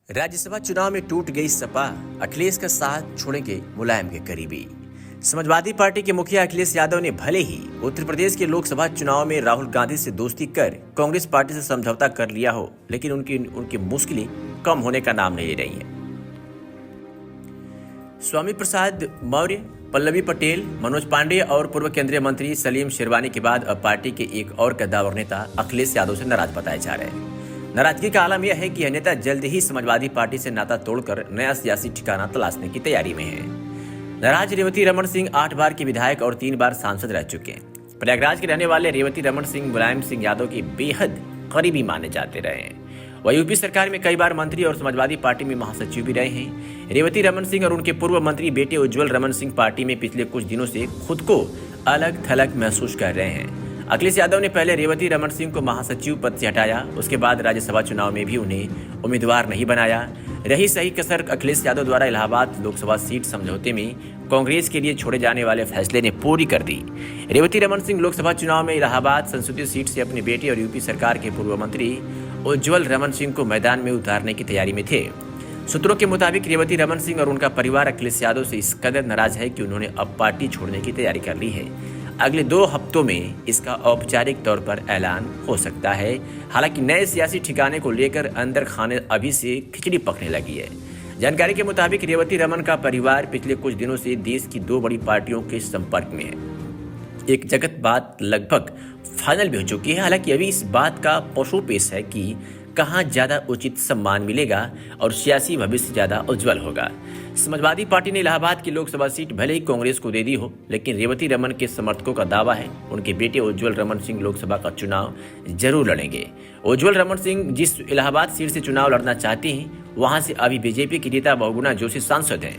राज्यसभा चुनाव में टूट गई सपा, अखिलेश का साथ छोड़ेंगे मुलायम के करीबी। समाजवादी पार्टी के मुखिया अखिलेश यादव ने भले ही उत्तर प्रदेश के लोकसभा चुनाव में राहुल गांधी से दोस्ती कर कांग्रेस पार्टी से समझौता कर लिया हो, लेकिन उनकी मुश्किलें कम होने का नाम नहीं ले रही हैं। स्वामी प्रसाद मौर्य, पल्लवी पटेल, मनोज पांडे और पूर्व केंद्रीय मंत्री सलीम शेरवानी के बाद अब पार्टी के एक और कद्दावर नेता अखिलेश यादव से नाराज बताए जा रहे हैं। नाराजगी का आलम यह है कि यह नेता जल्द ही समाजवादी पार्टी से नाता तोड़कर नया सियासी ठिकाना तलाशने की तैयारी में है। नाराज रेवती रमन सिंह 8 बार के विधायक और 3 बार सांसद रह चुके हैं। प्रयागराज के रहने वाले रेवती रमन सिंह मुलायम सिंह यादव के बेहद करीबी माने जाते रहे हैं। वह यूपी सरकार में कई बार मंत्री और समाजवादी पार्टी में महासचिव भी रहे हैं। रेवती रमन सिंह और उनके पूर्व मंत्री बेटे उज्जवल रमन सिंह पार्टी में पिछले कुछ दिनों से खुद को अलग थलग महसूस कर रहे हैं। अखिलेश यादव ने पहले रेवती रमन सिंह को महासचिव पद से हटाया, उसके बाद राज्यसभा चुनाव में भी उन्हें उम्मीदवार नहीं बनाया। रही सही कसर अखिलेश यादव द्वारा इलाहाबाद लोकसभा सीट समझौते में कांग्रेस के लिए छोड़े जाने वाले फैसले ने पूरी कर दी। रेवती रमन सिंह लोकसभा चुनाव में इलाहाबाद संसदीय सीट से अपने बेटे और यूपी सरकार के पूर्व मंत्री उज्जवल रमन सिंह को मैदान में उतारने की तैयारी में थे। सूत्रों के मुताबिक रेवती रमन सिंह और उनका परिवार अखिलेश यादव से इस कदर नाराज है कि उन्होंने अब पार्टी छोड़ने की तैयारी कर ली है। अगले 2 हफ्तों में इसका औपचारिक तौर पर ऐलान हो सकता है। हालांकि नए सियासी ठिकाने को लेकर अंदर खाने अभी से खिचड़ी पकने लगी है। जानकारी के मुताबिक रेवती रमन का परिवार पिछले कुछ दिनों से देश की 2 बड़ी पार्टियों के संपर्क में है। एक जगत बात लगभग फाइनल भी हो चुकी है। हालांकि अभी इस बात का पशुपेश है कि कहां ज्यादा उचित सम्मान मिलेगा और सियासी भविष्य ज्यादा उज्जवल होगा। समाजवादी पार्टी ने इलाहाबाद की लोकसभा सीट भले ही कांग्रेस को दे दी हो, लेकिन रेवती रमन के समर्थकों का दावा है उनके बेटे उज्जवल रमन सिंह लोकसभा का चुनाव जरूर लड़ेंगे। उज्जवल रमन सिंह जिस इलाहाबाद सीट से चुनाव लड़ना चाहते हैं, वहां से अभी बीजेपी की रीता बहुगुणा जोशी सांसद हैं।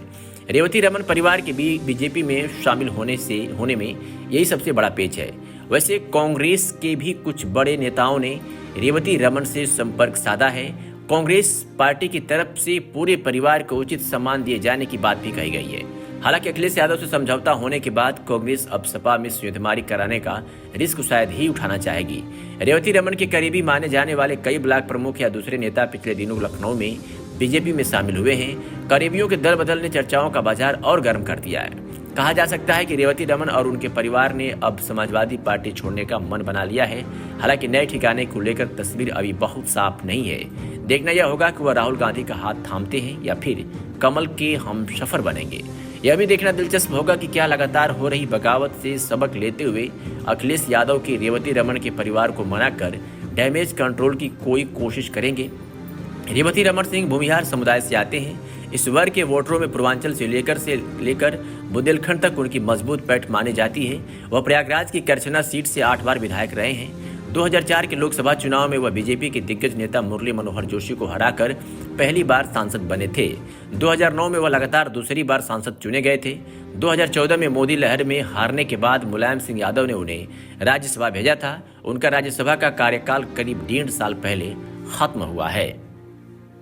रेवती रमन परिवार के भी बीजेपी में शामिल होने में यही सबसे बड़ा पेच है। वैसे कांग्रेस के भी कुछ बड़े नेताओं ने रेवती रमन से संपर्क साधा है। कांग्रेस पार्टी की तरफ से पूरे परिवार को उचित सम्मान दिए जाने की बात भी कही गई है। हालांकि अखिलेश यादव से समझौता होने के बाद कांग्रेस अब सपा में संयुद्धमारी कराने का रिस्क शायद ही उठाना चाहेगी। रेवती रमन के करीबी माने जाने वाले कई ब्लॉक प्रमुख या दूसरे नेता पिछले दिनों लखनऊ में बीजेपी में शामिल हुए हैं। करीबियों के दल बदल ने चर्चाओं का बाजार और गर्म कर दिया है। कहा जा सकता है कि रेवती रमन और उनके परिवार ने अब समाजवादी पार्टी छोड़ने का मन बना लिया है। हालांकि नए ठिकाने को लेकर तस्वीर अभी बहुत साफ नहीं है। देखना यह होगा कि वह राहुल गांधी का हाथ थामते हैं या फिर कमल के हमसफर बनेंगे। यह भी देखना दिलचस्प होगा कि क्या लगातार हो रही बगावत से सबक लेते हुए अखिलेश यादव के रेवती रमन के परिवार को मनाकर डैमेज कंट्रोल की कोई कोशिश करेंगे। रेवती रमन सिंह भूमिहार समुदाय से आते हैं। इस वर्ग के वोटरों में पूर्वांचल से लेकर बुंदेलखंड तक उनकी मजबूत पैठ मानी जाती है। वह प्रयागराज की करछना सीट से 8 बार विधायक रहे हैं। 2004 के लोकसभा चुनाव में वह बीजेपी के दिग्गज नेता मुरली मनोहर जोशी को हराकर पहली बार सांसद बने थे। 2009 में वह लगातार दूसरी बार सांसद चुने गए थे। 2014 में मोदी लहर में हारने के बाद मुलायम सिंह यादव ने उन्हें राज्यसभा भेजा था। उनका राज्यसभा का कार्यकाल करीब 1.5 साल पहले खत्म हुआ है।